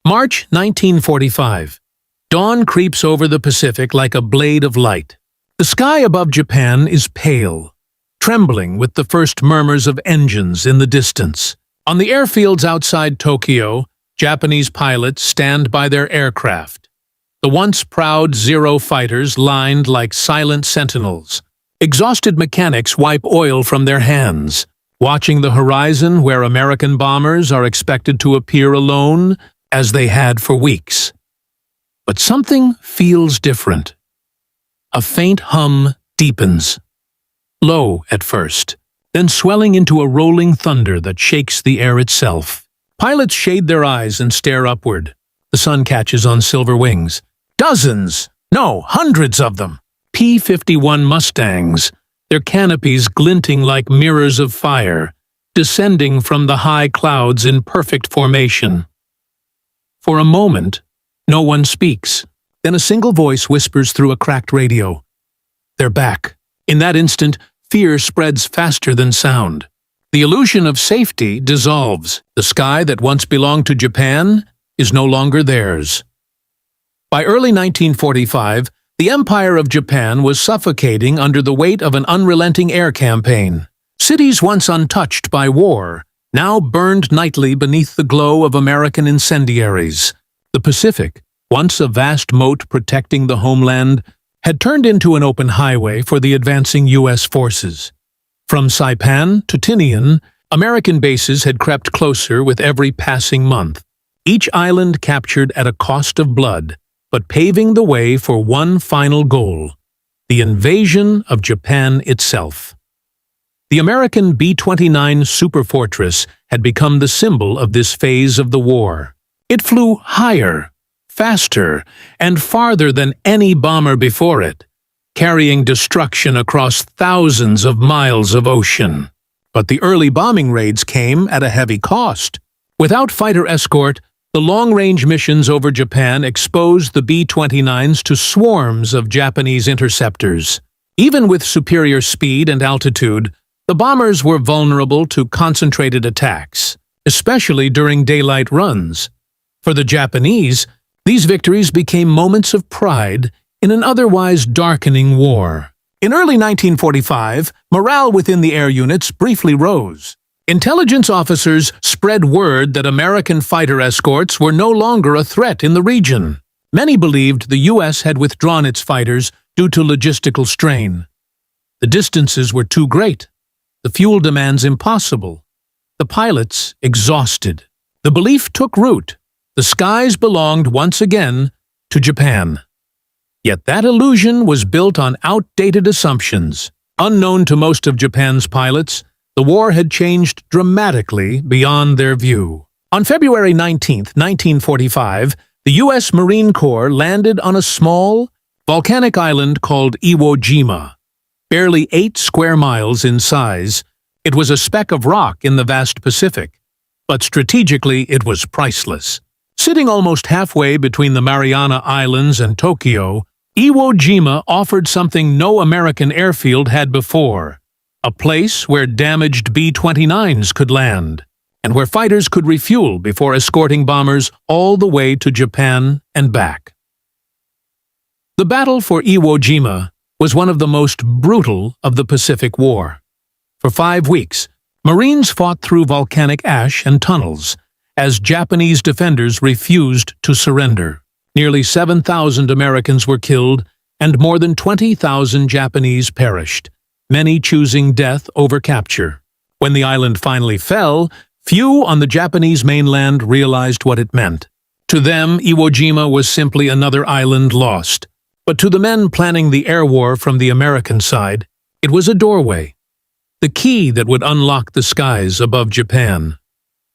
March 1945. Dawn creeps over the Pacific like a blade of light. The sky above Japan is pale, trembling with the first murmurs of engines in the distance. On the airfields outside Tokyo, Japanese pilots stand by their aircraft. The once proud Zero fighters lined like silent sentinels. Exhausted mechanics wipe oil from their hands, watching the horizon where American bombers are expected to appear alone, as they had for weeks. But something feels different. A faint hum deepens. Low at first, then swelling into a rolling thunder that shakes the air itself. Pilots shade their eyes and stare upward. The sun catches on silver wings. Dozens, no, hundreds of them. P-51 Mustangs, their canopies glinting like mirrors of fire, descending from the high clouds in perfect formation. For a moment, no one speaks. Then a single voice whispers through a cracked radio. They're back. In that instant, fear spreads faster than sound. The illusion of safety dissolves. The sky that once belonged to Japan is no longer theirs. By early 1945, the Empire of Japan was suffocating under the weight of an unrelenting air campaign. Cities once untouched by war now burned nightly beneath the glow of American incendiaries. The Pacific, once a vast moat protecting the homeland, had turned into an open highway for the advancing U.S. forces. From Saipan to Tinian, American bases had crept closer with every passing month, each island captured at a cost of blood, but paving the way for one final goal: the invasion of Japan itself. The American B-29 superfortress had become the symbol of this phase of the war. It flew higher, faster, and farther than any bomber before it, carrying destruction across thousands of miles of ocean. But the early bombing raids came at a heavy cost. Without fighter escort, the long-range missions over Japan exposed the B-29s to swarms of Japanese interceptors. Even with superior speed and altitude, the bombers were vulnerable to concentrated attacks, especially during daylight runs. For the Japanese, these victories became moments of pride in an otherwise darkening war. In early 1945, morale within the air units briefly rose. Intelligence officers spread word that American fighter escorts were no longer a threat in the region. Many believed the U.S. had withdrawn its fighters due to logistical strain. The distances were too great, the fuel demands impossible, the pilots exhausted. The belief took root. The skies belonged once again to Japan. Yet that illusion was built on outdated assumptions. Unknown to most of Japan's pilots, the war had changed dramatically beyond their view. On February 19, 1945, the U.S. Marine Corps landed on a small, volcanic island called Iwo Jima. Barely 8 square miles in size, it was a speck of rock in the vast Pacific, but strategically it was priceless. Sitting almost halfway between the Mariana Islands and Tokyo, Iwo Jima offered something no American airfield had before: a place where damaged B-29s could land, and where fighters could refuel before escorting bombers all the way to Japan and back. The battle for Iwo Jima was one of the most brutal of the Pacific War. For 5 weeks, Marines fought through volcanic ash and tunnels, as Japanese defenders refused to surrender. Nearly 7,000 Americans were killed, and more than 20,000 Japanese perished, many choosing death over capture. When the island finally fell, few on the Japanese mainland realized what it meant. To them, Iwo Jima was simply another island lost. But to the men planning the air war from the American side, it was a doorway, the key that would unlock the skies above Japan.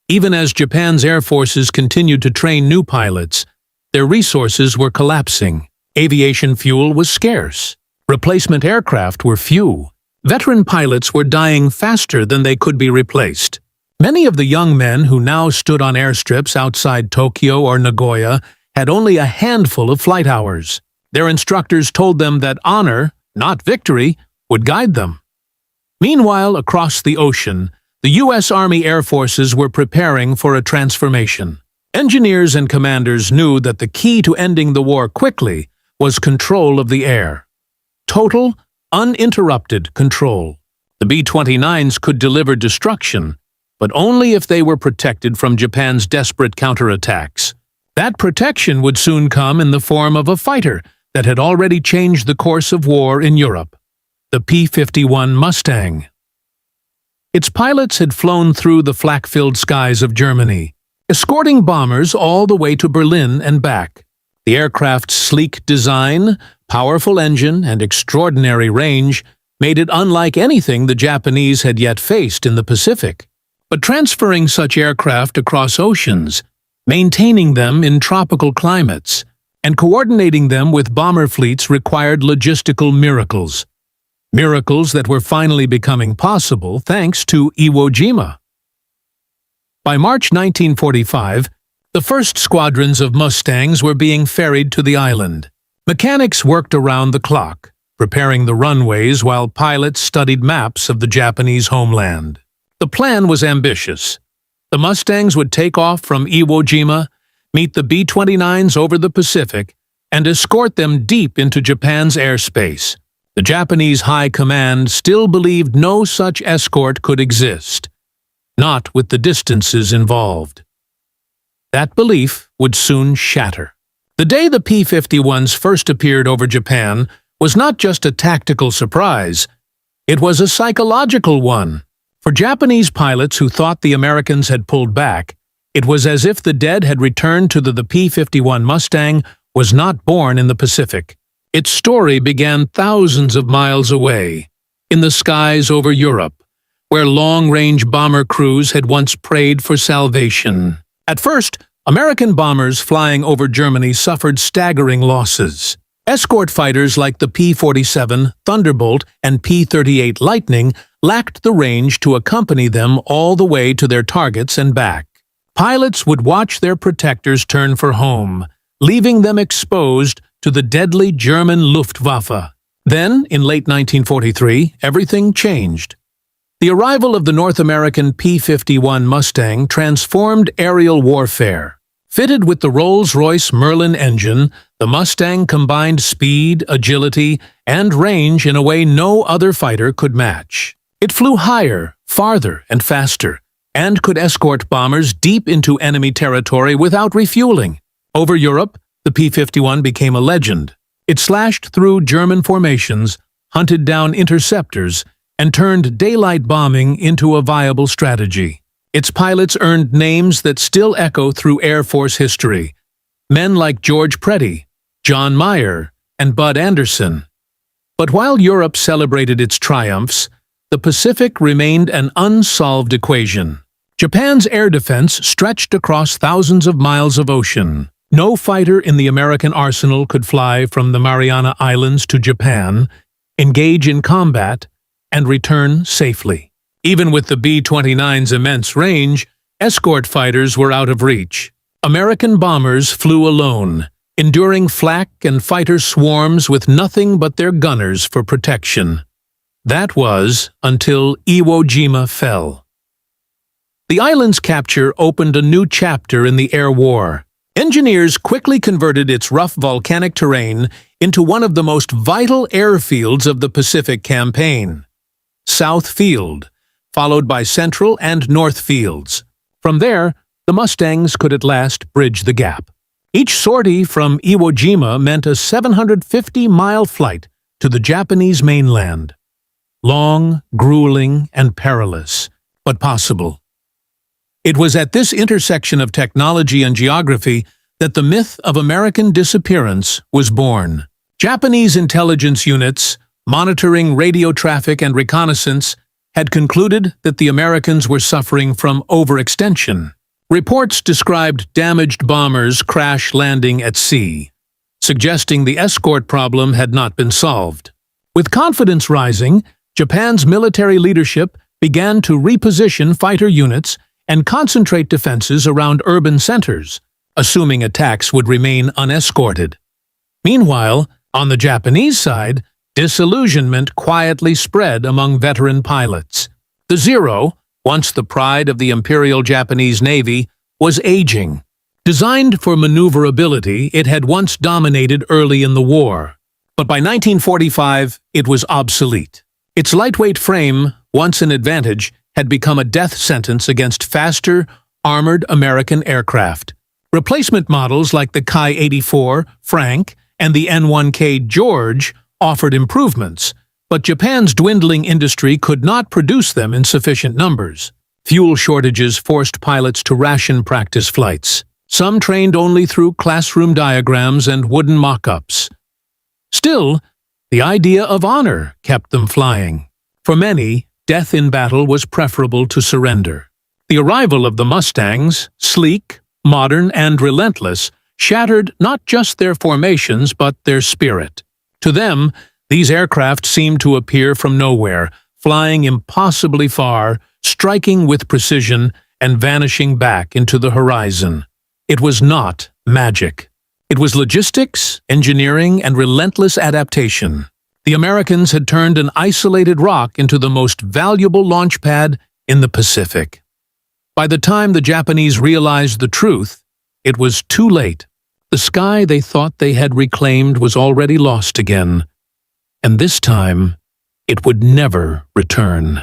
Even as Japan's air forces continued to train new pilots, their resources were collapsing. Aviation fuel was scarce. Replacement aircraft were few. Veteran pilots were dying faster than they could be replaced. Many of the young men who now stood on airstrips outside Tokyo or Nagoya had only a handful of flight hours. Their instructors told them that honor, not victory, would guide them. Meanwhile, across the ocean, the U.S. Army Air Forces were preparing for a transformation. Engineers and commanders knew that the key to ending the war quickly was control of the air. Total, uninterrupted control. The B-29s could deliver destruction, but only if they were protected from Japan's desperate counterattacks. That protection would soon come in the form of a fighter that had already changed the course of war in Europe, the P-51 Mustang. Its pilots had flown through the flak-filled skies of Germany, escorting bombers all the way to Berlin and back. The aircraft's sleek design, powerful engine, and extraordinary range made it unlike anything the Japanese had yet faced in the Pacific. But transferring such aircraft across oceans, maintaining them in tropical climates, and coordinating them with bomber fleets required logistical miracles. Miracles that were finally becoming possible thanks to Iwo Jima. By March 1945, the first squadrons of Mustangs were being ferried to the island. Mechanics worked around the clock, preparing the runways while pilots studied maps of the Japanese homeland. The plan was ambitious. The Mustangs would take off from Iwo Jima, meet the B-29s over the Pacific, and escort them deep into Japan's airspace. The Japanese High Command still believed no such escort could exist, not with the distances involved. That belief would soon shatter. The day the P-51s first appeared over Japan was not just a tactical surprise, it was a psychological one. For Japanese pilots who thought the Americans had pulled back, it was as if the dead had returned to the P-51 Mustang was not born in the Pacific. Its story began thousands of miles away, in the skies over Europe, where long-range bomber crews had once prayed for salvation. At first, American bombers flying over Germany suffered staggering losses. Escort fighters like the P-47, Thunderbolt, and P-38 Lightning lacked the range to accompany them all the way to their targets and back. Pilots would watch their protectors turn for home, leaving them exposed to the deadly German Luftwaffe. Then, in late 1943, everything changed. The arrival of the North American P-51 Mustang transformed aerial warfare. Fitted with the Rolls-Royce Merlin engine, the Mustang combined speed, agility, and range in a way no other fighter could match. It flew higher, farther, and faster, and could escort bombers deep into enemy territory without refueling. Over Europe, the P-51 became a legend. It slashed through German formations, hunted down interceptors, and turned daylight bombing into a viable strategy. Its pilots earned names that still echo through Air Force history. Men like George Preddy, John Meyer, and Bud Anderson. But while Europe celebrated its triumphs, the Pacific remained an unsolved equation. Japan's air defense stretched across thousands of miles of ocean. No fighter in the American arsenal could fly from the Mariana Islands to Japan, engage in combat, and return safely. Even with the B-29's immense range, escort fighters were out of reach. American bombers flew alone, enduring flak and fighter swarms with nothing but their gunners for protection. That was until Iwo Jima fell. The island's capture opened a new chapter in the air war. Engineers quickly converted its rough volcanic terrain into one of the most vital airfields of the Pacific Campaign. South Field, followed by Central and North Fields. From there, the Mustangs could at last bridge the gap. Each sortie from Iwo Jima meant a 750-mile flight to the Japanese mainland. Long, grueling, and perilous, but possible. It was at this intersection of technology and geography that the myth of American disappearance was born. Japanese intelligence units, monitoring radio traffic and reconnaissance, had concluded that the Americans were suffering from overextension. Reports described damaged bombers crash landing at sea, suggesting the escort problem had not been solved. With confidence rising, Japan's military leadership began to reposition fighter units and concentrate defenses around urban centers, assuming attacks would remain unescorted. Meanwhile, on the Japanese side, disillusionment quietly spread among veteran pilots. The Zero, once the pride of the Imperial Japanese Navy, was aging. Designed for maneuverability, it had once dominated early in the war, but by 1945 it was obsolete. Its lightweight frame, once an advantage, had become a death sentence against faster, armored American aircraft. Replacement models like the Ki-84 Frank and the N-1K George offered improvements, but Japan's dwindling industry could not produce them in sufficient numbers. Fuel shortages forced pilots to ration practice flights. Some trained only through classroom diagrams and wooden mock-ups. Still, the idea of honor kept them flying. For many, death in battle was preferable to surrender. The arrival of the Mustangs, sleek, modern, and relentless, shattered not just their formations but their spirit. To them, these aircraft seemed to appear from nowhere, flying impossibly far, striking with precision, and vanishing back into the horizon. It was not magic. It was logistics, engineering, and relentless adaptation. The Americans had turned an isolated rock into the most valuable launch pad in the Pacific. By the time the Japanese realized the truth, it was too late. The sky they thought they had reclaimed was already lost again, and this time it would never return.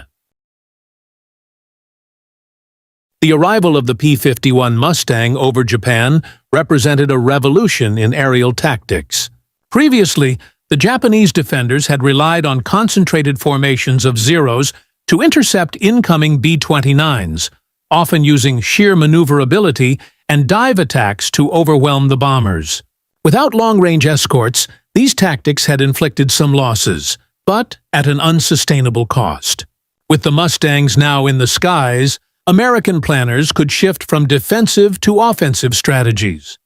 The arrival of the P-51 Mustang over Japan represented a revolution in aerial tactics. Previously, the Japanese defenders had relied on concentrated formations of Zeros to intercept incoming B-29s, often using sheer maneuverability and dive attacks to overwhelm the bombers. Without long-range escorts, these tactics had inflicted some losses, but at an unsustainable cost. With the Mustangs now in the skies, American planners could shift from defensive to offensive strategies.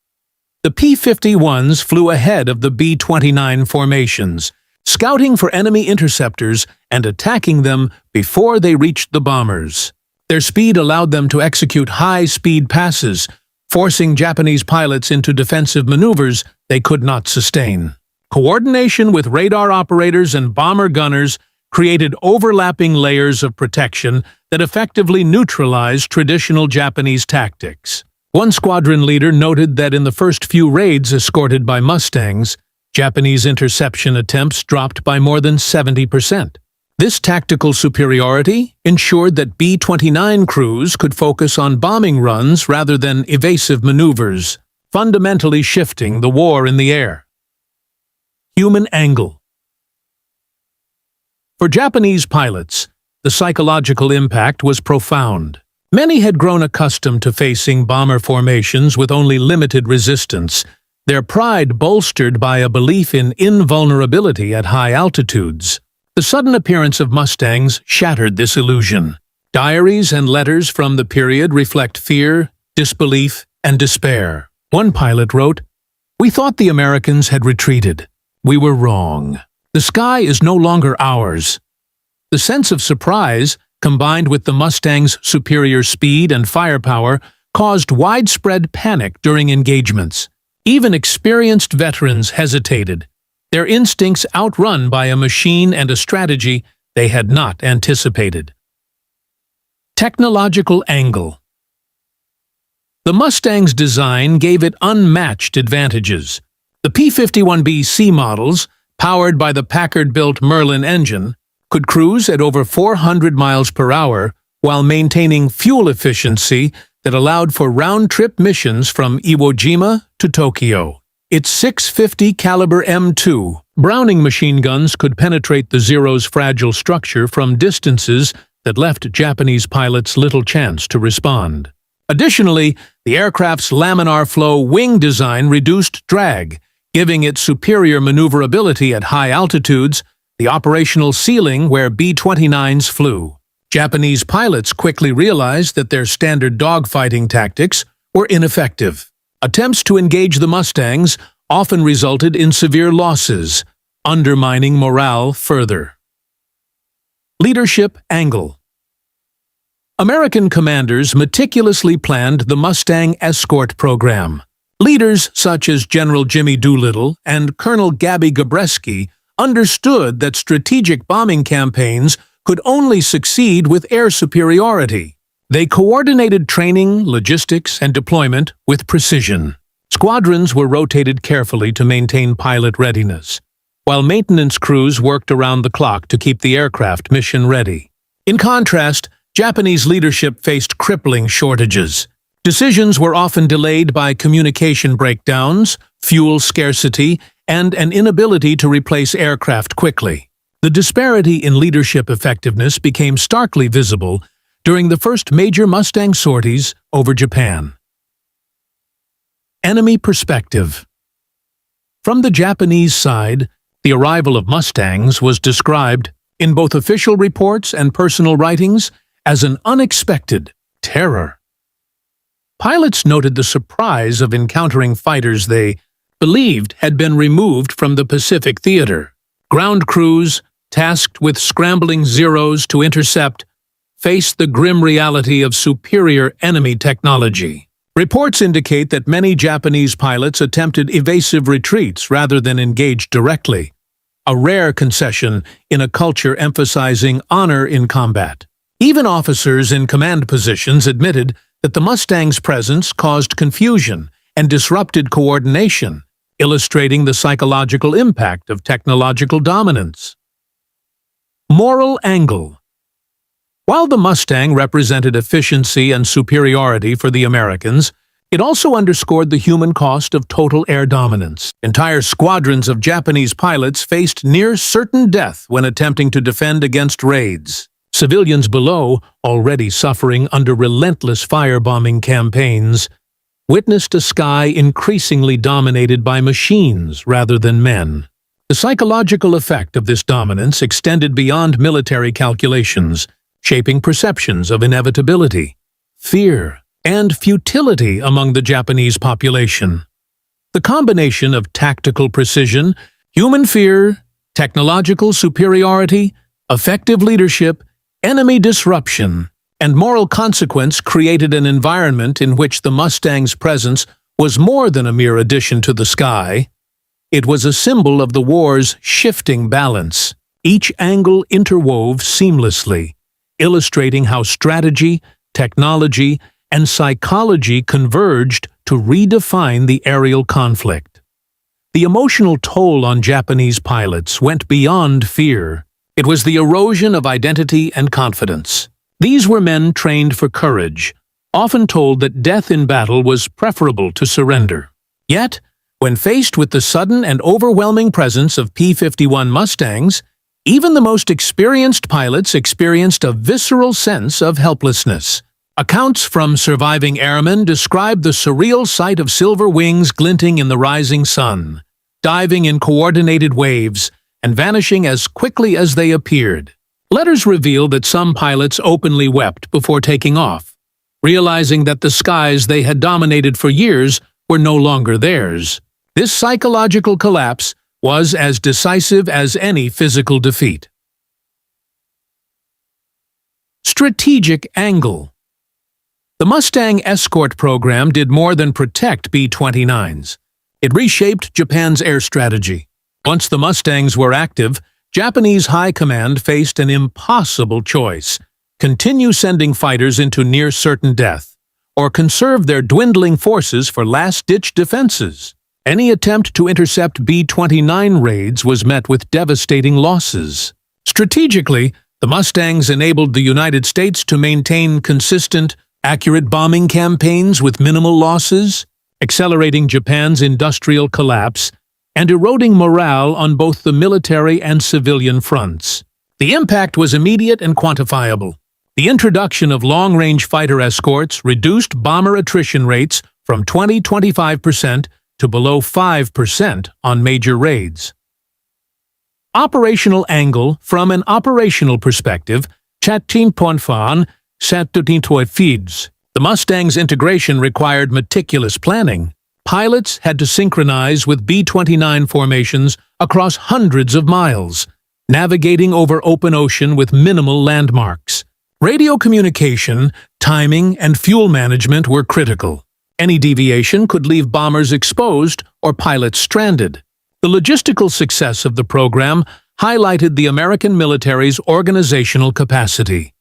The P-51s flew ahead of the B-29 formations, scouting for enemy interceptors and attacking them before they reached the bombers. Their speed allowed them to execute high-speed passes, forcing Japanese pilots into defensive maneuvers they could not sustain. Coordination with radar operators and bomber gunners created overlapping layers of protection that effectively neutralized traditional Japanese tactics. One squadron leader noted that in the first few raids escorted by Mustangs, Japanese interception attempts dropped by more than 70%. This tactical superiority ensured that B-29 crews could focus on bombing runs rather than evasive maneuvers, fundamentally shifting the war in the air. Human angle. For Japanese pilots, the psychological impact was profound. Many had grown accustomed to facing bomber formations with only limited resistance, their pride bolstered by a belief in invulnerability at high altitudes. The sudden appearance of Mustangs shattered this illusion. Diaries and letters from the period reflect fear, disbelief, and despair. One pilot wrote, "We thought the Americans had retreated. We were wrong. The sky is no longer ours." The sense of surprise, combined with the Mustang's superior speed and firepower, caused widespread panic during engagements. Even experienced veterans hesitated, their instincts outrun by a machine and a strategy they had not anticipated. Technological angle. The Mustang's design gave it unmatched advantages. The P-51B C models, powered by the Packard-built Merlin engine, could cruise at over 400 miles per hour while maintaining fuel efficiency that allowed for round-trip missions from Iwo Jima to Tokyo. Its 650 caliber M2 Browning machine guns could penetrate the Zero's fragile structure from distances that left Japanese pilots little chance to respond. Additionally, the aircraft's laminar flow wing design reduced drag, giving it superior maneuverability at high altitudes, the operational ceiling where B-29s flew. Japanese pilots quickly realized that their standard dogfighting tactics were ineffective. Attempts to engage the Mustangs often resulted in severe losses, undermining morale further. Leadership angle. American commanders meticulously planned the Mustang escort program. Leaders such as General Jimmy Doolittle and Colonel Gabby Gabreski understood that strategic bombing campaigns could only succeed with air superiority. They coordinated training, logistics, and deployment with precision. Squadrons were rotated carefully to maintain pilot readiness, while maintenance crews worked around the clock to keep the aircraft mission-ready. In contrast, Japanese leadership faced crippling shortages. Decisions were often delayed by communication breakdowns, fuel scarcity, and an inability to replace aircraft quickly. The disparity in leadership effectiveness became starkly visible during the first major Mustang sorties over Japan. Enemy perspective. From the Japanese side, the arrival of Mustangs was described, in both official reports and personal writings, as an unexpected terror. Pilots noted the surprise of encountering fighters they believed had been removed from the Pacific theater. Ground crews, tasked with scrambling Zeros to intercept, faced the grim reality of superior enemy technology. Reports indicate that many Japanese pilots attempted evasive retreats rather than engage directly, a rare concession in a culture emphasizing honor in combat. Even officers in command positions admitted that the Mustang's presence caused confusion and disrupted coordination, illustrating the psychological impact of technological dominance. Moral angle. While the Mustang represented efficiency and superiority for the Americans, it also underscored the human cost of total air dominance. Entire squadrons of Japanese pilots faced near-certain death when attempting to defend against raids. Civilians below, already suffering under relentless firebombing campaigns, witnessed a sky increasingly dominated by machines rather than men. The psychological effect of this dominance extended beyond military calculations, shaping perceptions of inevitability, fear, and futility among the Japanese population. The combination of tactical precision, human fear, technological superiority, effective leadership, enemy disruption, and moral consequence created an environment in which the Mustang's presence was more than a mere addition to the sky. It was a symbol of the war's shifting balance, each angle interwove seamlessly, illustrating how strategy, technology, and psychology converged to redefine the aerial conflict. The emotional toll on Japanese pilots went beyond fear. It was the erosion of identity and confidence. These were men trained for courage, often told that death in battle was preferable to surrender. Yet, when faced with the sudden and overwhelming presence of P-51 Mustangs, even the most experienced pilots experienced a visceral sense of helplessness. Accounts from surviving airmen describe the surreal sight of silver wings glinting in the rising sun, diving in coordinated waves, and vanishing as quickly as they appeared. Letters reveal that some pilots openly wept before taking off, realizing that the skies they had dominated for years were no longer theirs. This psychological collapse was as decisive as any physical defeat. Strategic angle. The Mustang escort program did more than protect B-29s. It reshaped Japan's air strategy. Once the Mustangs were active, Japanese high command faced an impossible choice: continue sending fighters into near-certain death, or conserve their dwindling forces for last-ditch defenses. Any attempt to intercept B-29 raids was met with devastating losses. Strategically, the Mustangs enabled the United States to maintain consistent, accurate bombing campaigns with minimal losses, accelerating Japan's industrial collapse and eroding morale on both the military and civilian fronts. The impact was immediate and quantifiable. The introduction of long-range fighter escorts reduced bomber attrition rates from 20–25% to below 5% on major raids. Operational angle. From an operational perspective, the Mustang's integration required meticulous planning. Pilots had to synchronize with B-29 formations across hundreds of miles, navigating over open ocean with minimal landmarks. Radio communication, timing, and fuel management were critical. Any deviation could leave bombers exposed or pilots stranded. The logistical success of the program highlighted the American military's organizational capacity.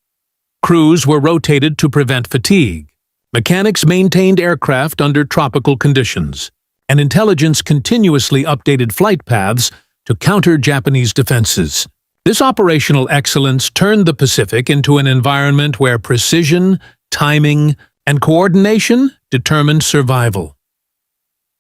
Crews were rotated to prevent fatigue. Mechanics maintained aircraft under tropical conditions, and intelligence continuously updated flight paths to counter Japanese defenses. This operational excellence turned the Pacific into an environment where precision, timing, and coordination determined survival.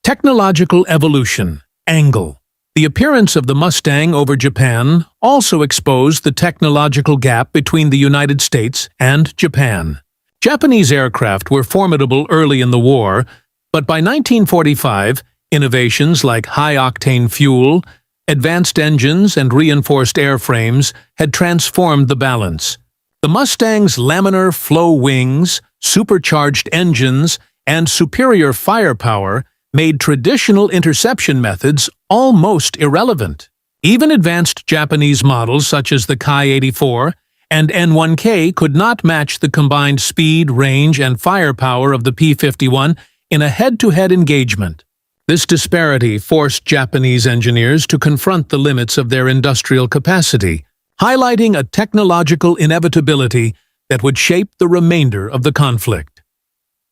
Technological evolution, angle. The appearance of the Mustang over Japan also exposed the technological gap between the United States and Japan. Japanese aircraft were formidable early in the war, but by 1945, innovations like high-octane fuel, advanced engines, and reinforced airframes had transformed the balance. The Mustang's laminar flow wings, supercharged engines, and superior firepower made traditional interception methods almost irrelevant. Even advanced Japanese models such as the Ki-84 and N1K could not match the combined speed, range, and firepower of the P-51 in a head-to-head engagement. This disparity forced Japanese engineers to confront the limits of their industrial capacity, highlighting a technological inevitability that would shape the remainder of the conflict.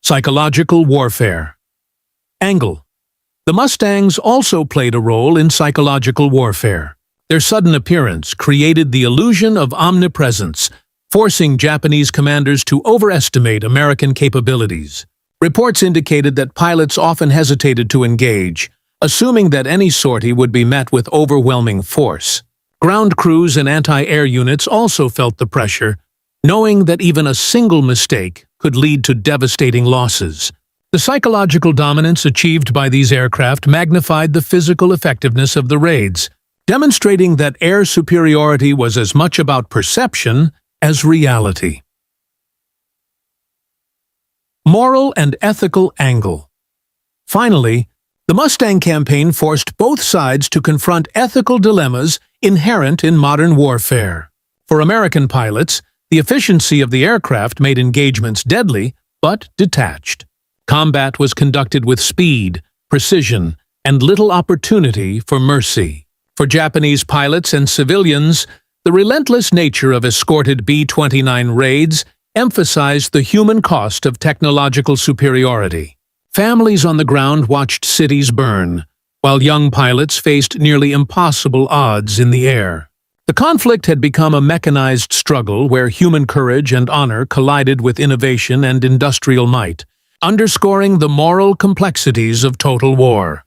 Psychological warfare. Angle. The Mustangs also played a role in psychological warfare. Their sudden appearance created the illusion of omnipresence, forcing Japanese commanders to overestimate American capabilities. Reports indicated that pilots often hesitated to engage, assuming that any sortie would be met with overwhelming force. Ground crews and anti-air units also felt the pressure, knowing that even a single mistake could lead to devastating losses. The psychological dominance achieved by these aircraft magnified the physical effectiveness of the raids, demonstrating that air superiority was as much about perception as reality. Moral and ethical angle. Finally, the Mustang campaign forced both sides to confront ethical dilemmas inherent in modern warfare. For American pilots, the efficiency of the aircraft made engagements deadly but detached. Combat was conducted with speed, precision, and little opportunity for mercy. For Japanese pilots and civilians, the relentless nature of escorted B-29 raids emphasized the human cost of technological superiority. Families on the ground watched cities burn, while young pilots faced nearly impossible odds in the air. The conflict had become a mechanized struggle where human courage and honor collided with innovation and industrial might, underscoring the moral complexities of total war.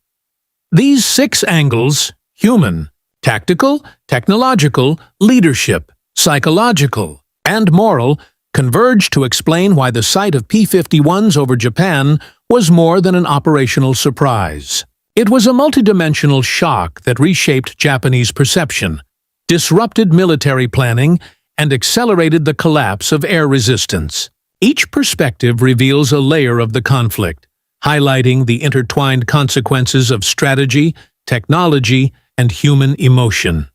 These 6 angles — human, tactical, technological, leadership, psychological, and moral — converged to explain why the sight of P-51s over Japan was more than an operational surprise. It was a multidimensional shock that reshaped Japanese perception, disrupted military planning, and accelerated the collapse of air resistance. Each perspective reveals a layer of the conflict, highlighting the intertwined consequences of strategy, technology, and human emotion.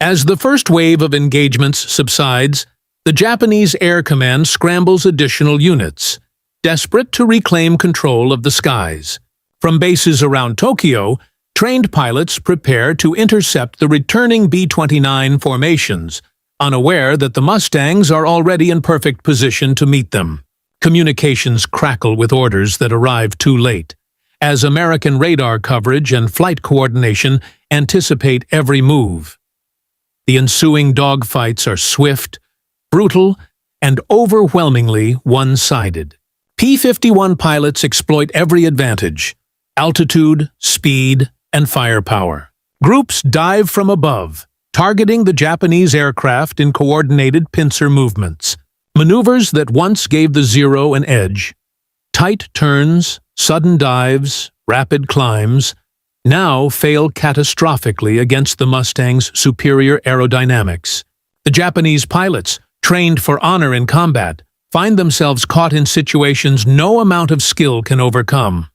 As the first wave of engagements subsides, the Japanese Air Command scrambles additional units, desperate to reclaim control of the skies. From bases around Tokyo, trained pilots prepare to intercept the returning B-29 formations, unaware that the Mustangs are already in perfect position to meet them. Communications crackle with orders that arrive too late, as American radar coverage and flight coordination anticipate every move. The ensuing dogfights are swift, brutal, and overwhelmingly one-sided. P-51 pilots exploit every advantage: altitude, speed, and firepower. Groups dive from above, targeting the Japanese aircraft in coordinated pincer movements. Maneuvers that once gave the Zero an edge, tight turns, sudden dives, rapid climbs, now fail catastrophically against the Mustang's superior aerodynamics. The Japanese pilots, trained for honor in combat, find themselves caught in situations no amount of skill can overcome.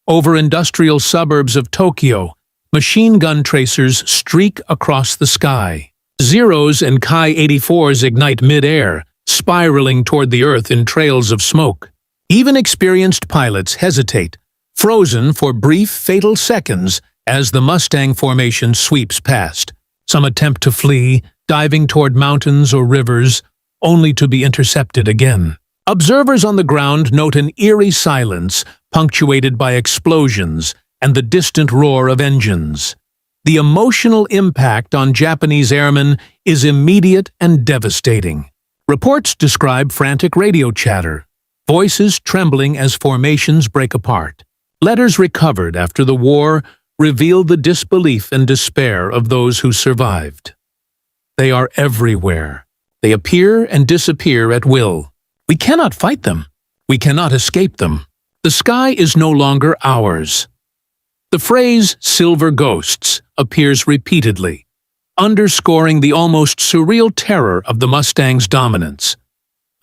Over industrial suburbs of Tokyo, machine gun tracers streak across the sky. Zeros and Ki-84s ignite mid-air, spiraling toward the earth in trails of smoke. Even experienced pilots hesitate, frozen for brief, fatal seconds as the Mustang formation sweeps past. Some attempt to flee, diving toward mountains or rivers, only to be intercepted again. Observers on the ground note an eerie silence punctuated by explosions and the distant roar of engines. The emotional impact on Japanese airmen is immediate and devastating. Reports describe frantic radio chatter, voices trembling as formations break apart. Letters recovered after the war reveal the disbelief and despair of those who survived. They are everywhere. They appear and disappear at will. We cannot fight them. We cannot escape them. The sky is no longer ours. The phrase "silver ghosts" appears repeatedly, underscoring the almost surreal terror of the Mustang's dominance.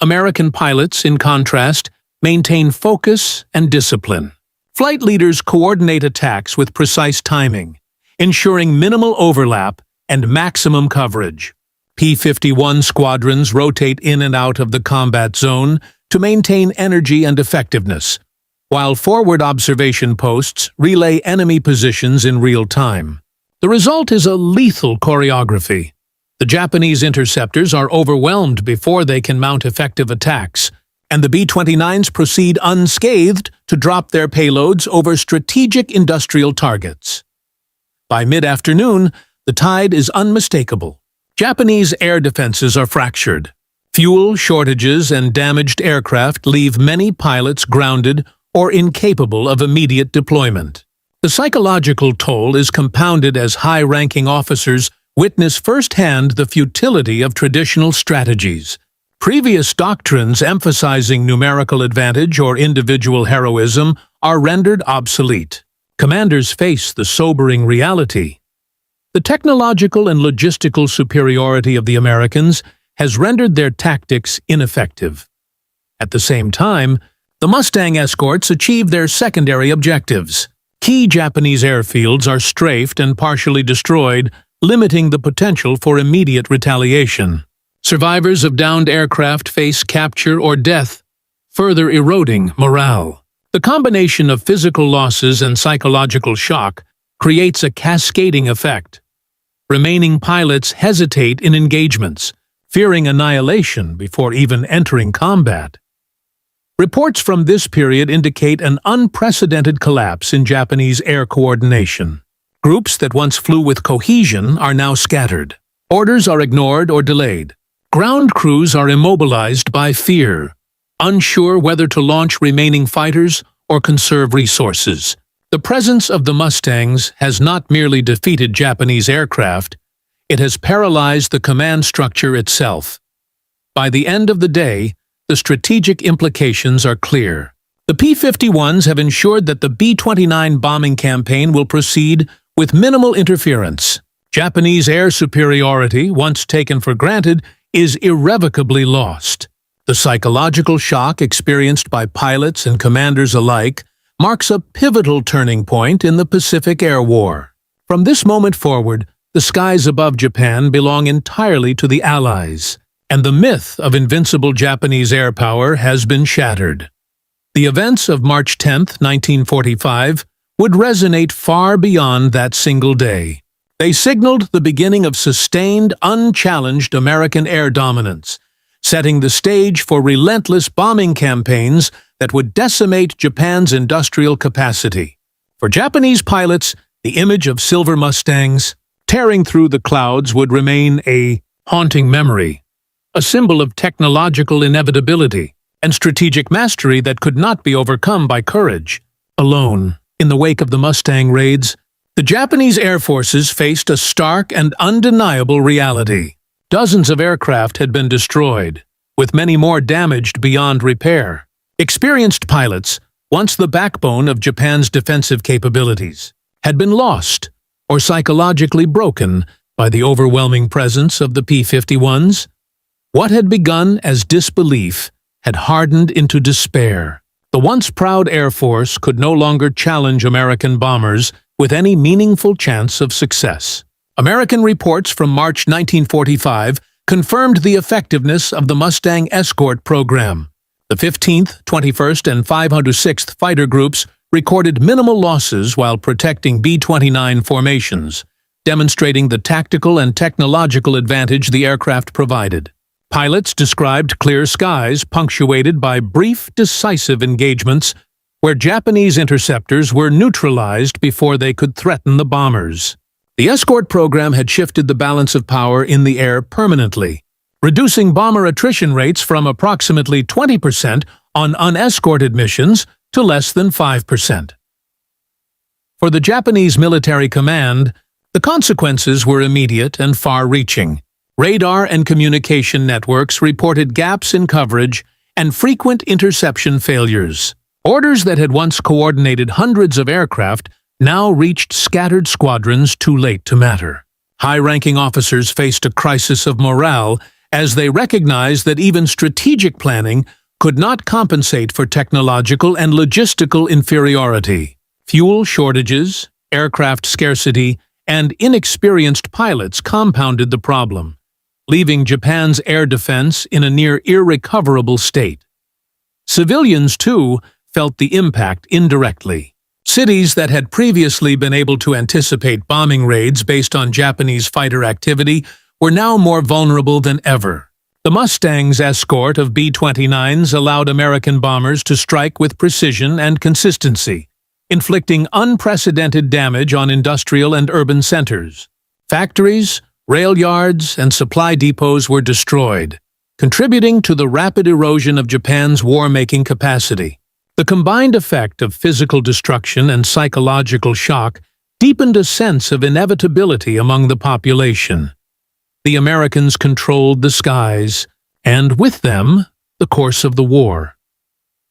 American pilots, in contrast, maintain focus and discipline. Flight leaders coordinate attacks with precise timing, ensuring minimal overlap and maximum coverage. P-51 squadrons rotate in and out of the combat zone to maintain energy and effectiveness, while forward observation posts relay enemy positions in real time. The result is a lethal choreography. The Japanese interceptors are overwhelmed before they can mount effective attacks, and the B-29s proceed unscathed to drop their payloads over strategic industrial targets. By mid-afternoon, the tide is unmistakable. Japanese air defenses are fractured. Fuel shortages and damaged aircraft leave many pilots grounded or incapable of immediate deployment. The psychological toll is compounded as high-ranking officers witness firsthand the futility of traditional strategies. Previous doctrines emphasizing numerical advantage or individual heroism are rendered obsolete. Commanders face the sobering reality. The technological and logistical superiority of the Americans has rendered their tactics ineffective. At the same time, the Mustang escorts achieve their secondary objectives. Key Japanese airfields are strafed and partially destroyed, limiting the potential for immediate retaliation. Survivors of downed aircraft face capture or death, further eroding morale. The combination of physical losses and psychological shock creates a cascading effect. Remaining pilots hesitate in engagements, fearing annihilation before even entering combat. Reports from this period indicate an unprecedented collapse in Japanese air coordination. Groups that once flew with cohesion are now scattered. Orders are ignored or delayed. Ground crews are immobilized by fear, unsure whether to launch remaining fighters or conserve resources. The presence of the Mustangs has not merely defeated Japanese aircraft, it has paralyzed the command structure itself. By the end of the day, the strategic implications are clear. The P-51s have ensured that the B-29 bombing campaign will proceed with minimal interference. Japanese air superiority, once taken for granted, is irrevocably lost. The psychological shock experienced by pilots and commanders alike marks a pivotal turning point in the Pacific Air War. From this moment forward, the skies above Japan belong entirely to the Allies, and the myth of invincible Japanese air power has been shattered. The events of March 10, 1945, would resonate far beyond that single day. They signaled the beginning of sustained, unchallenged American air dominance, setting the stage for relentless bombing campaigns that would decimate Japan's industrial capacity. For Japanese pilots, the image of silver Mustangs tearing through the clouds would remain a haunting memory, a symbol of technological inevitability and strategic mastery that could not be overcome by courage. Alone, in the wake of the Mustang raids, the Japanese air forces faced a stark and undeniable reality. Dozens of aircraft had been destroyed, with many more damaged beyond repair. Experienced pilots, once the backbone of Japan's defensive capabilities, had been lost or psychologically broken by the overwhelming presence of the P-51s. What had begun as disbelief had hardened into despair. The once proud Air Force could no longer challenge American bombers with any meaningful chance of success. American reports from March 1945 confirmed the effectiveness of the Mustang escort program. The 15th, 21st, and 506th Fighter Groups recorded minimal losses while protecting B-29 formations. demonstrating the tactical and technological advantage the aircraft provided. Pilots described clear skies punctuated by brief, decisive engagements where Japanese interceptors were neutralized before they could threaten the bombers. The escort program had shifted the balance of power in the air permanently, reducing bomber attrition rates from approximately 20% on unescorted missions to less than 5%. For the Japanese military command, the consequences were immediate and far-reaching. Radar and communication networks reported gaps in coverage and frequent interception failures. Orders that had once coordinated hundreds of aircraft now reached scattered squadrons too late to matter. High-ranking officers faced a crisis of morale as they recognized that even strategic planning could not compensate for technological and logistical inferiority. Fuel shortages, aircraft scarcity, and inexperienced pilots compounded the problem, leaving Japan's air defense in a near irrecoverable state. Civilians, too, felt the impact indirectly. Cities that had previously been able to anticipate bombing raids based on Japanese fighter activity were now more vulnerable than ever. The Mustang's escort of B-29s allowed American bombers to strike with precision and consistency, inflicting unprecedented damage on industrial and urban centers. Factories, rail yards, and supply depots were destroyed, contributing to the rapid erosion of Japan's war-making capacity. The combined effect of physical destruction and psychological shock deepened a sense of inevitability among the population. The Americans controlled the skies, and with them, the course of the war.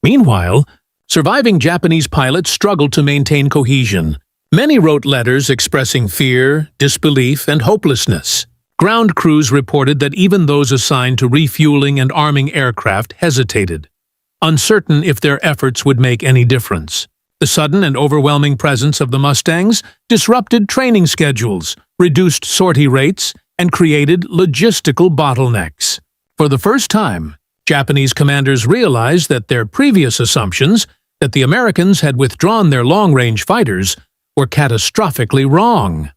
Meanwhile, surviving Japanese pilots struggled to maintain cohesion. Many wrote letters expressing fear, disbelief, and hopelessness. Ground crews reported that even those assigned to refueling and arming aircraft hesitated, uncertain if their efforts would make any difference. The sudden and overwhelming presence of the Mustangs disrupted training schedules, reduced sortie rates, and created logistical bottlenecks. For the first time, Japanese commanders realized that their previous assumptions that the Americans had withdrawn their long-range fighters were catastrophically wrong.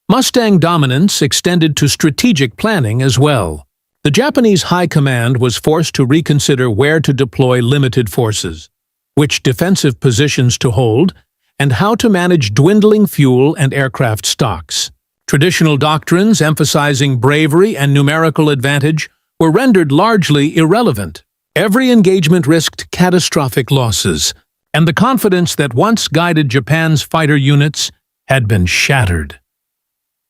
Mustang dominance extended to strategic planning as well. The Japanese High Command was forced to reconsider where to deploy limited forces, which defensive positions to hold, and how to manage dwindling fuel and aircraft stocks. Traditional doctrines emphasizing bravery and numerical advantage were rendered largely irrelevant. Every engagement risked catastrophic losses, and the confidence that once guided Japan's fighter units had been shattered.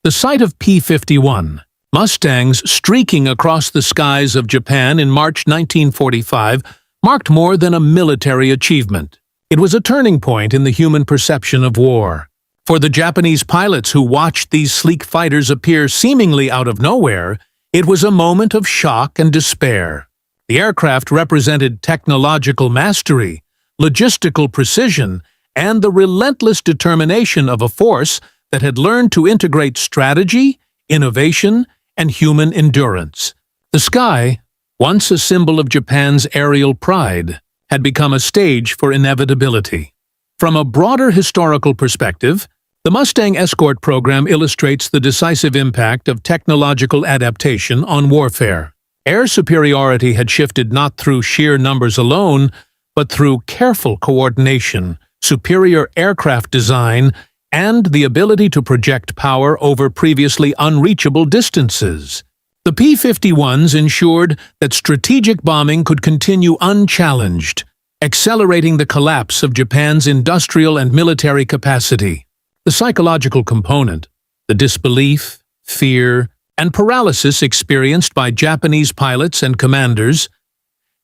The sight of P-51 Mustangs streaking across the skies of Japan in March 1945 marked more than a military achievement. It was a turning point in the human perception of war. For the Japanese pilots who watched these sleek fighters appear seemingly out of nowhere, it was a moment of shock and despair. The aircraft represented technological mastery, logistical precision, and the relentless determination of a force that had learned to integrate strategy, innovation, and human endurance. The sky, once a symbol of Japan's aerial pride, had become a stage for inevitability. From a broader historical perspective, the Mustang escort program illustrates the decisive impact of technological adaptation on warfare. Air superiority had shifted not through sheer numbers alone, but through careful coordination, superior aircraft design, and the ability to project power over previously unreachable distances. The P-51s ensured that strategic bombing could continue unchallenged, accelerating the collapse of Japan's industrial and military capacity. The psychological component, the disbelief, fear, and paralysis experienced by Japanese pilots and commanders,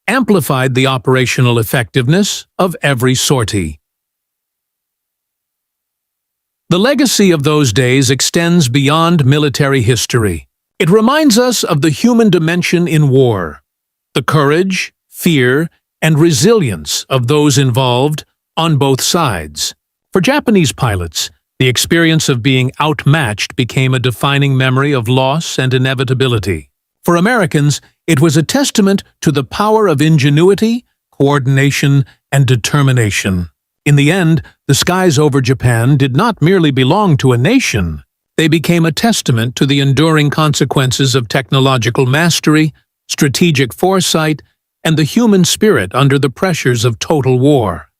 amplified the operational effectiveness of every sortie. The legacy of those days extends beyond military history. It reminds us of the human dimension in war, the courage, fear, and resilience of those involved on both sides. For Japanese pilots, the experience of being outmatched became a defining memory of loss and inevitability. For Americans, it was a testament to the power of ingenuity, coordination, and determination. In the end, the skies over Japan did not merely belong to a nation. They became a testament to the enduring consequences of technological mastery, strategic foresight, and the human spirit under the pressures of total war.